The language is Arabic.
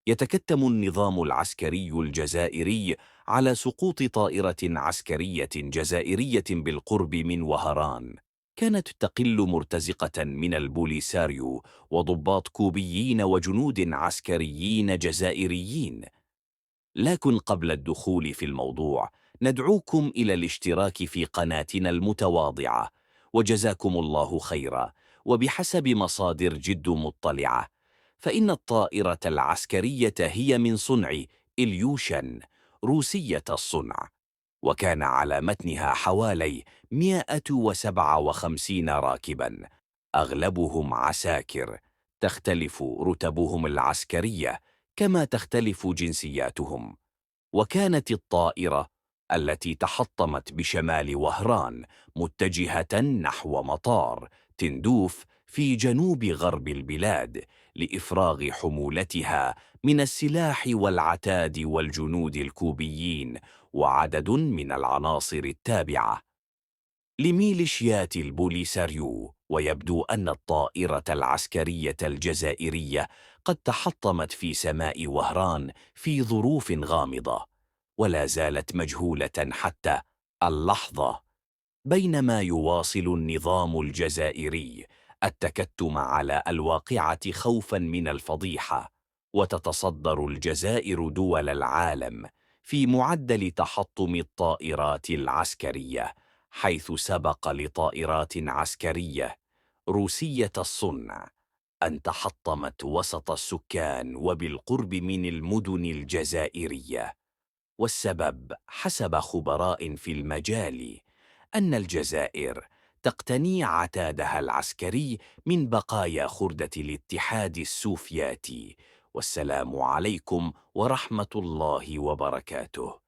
يتكتم النظام العسكري الجزائري على سقوط طائرة عسكرية جزائرية بالقرب من وهران، كانت تقل مرتزقة من البوليساريو وضباط كوبيين وجنود عسكريين جزائريين. لكن قبل الدخول في الموضوع، ندعوكم إلى الاشتراك في قناتنا المتواضعة، وجزاكم الله خيرا. وبحسب مصادر جد مطلعة، فإن الطائرة العسكرية هي من صنع إليوشن، روسية الصنع، وكان على متنها حوالي 157 راكبا، أغلبهم عساكر، تختلف رتبهم العسكرية كما تختلف جنسياتهم. وكانت الطائرة التي تحطمت بشمال وهران متجهة نحو مطار تندوف في جنوب غرب البلاد لإفراغ حمولتها من السلاح والعتاد والجنود الكوبيين وعدد من العناصر التابعة لميليشيات البوليساريو. ويبدو أن الطائرة العسكرية الجزائرية قد تحطمت في سماء وهران في ظروف غامضة، ولا زالت مجهولة حتى اللحظة، بينما يواصل النظام الجزائري التكتم على الواقعة خوفا من الفضيحة. وتتصدر الجزائر دول العالم في معدل تحطم الطائرات العسكرية، حيث سبق لطائرات عسكرية روسية الصنع أن تحطمت وسط السكان وبالقرب من المدن الجزائرية. والسبب حسب خبراء في المجال أن الجزائر تقتني عتادها العسكري من بقايا خردة الاتحاد السوفياتي. والسلام عليكم ورحمة الله وبركاته.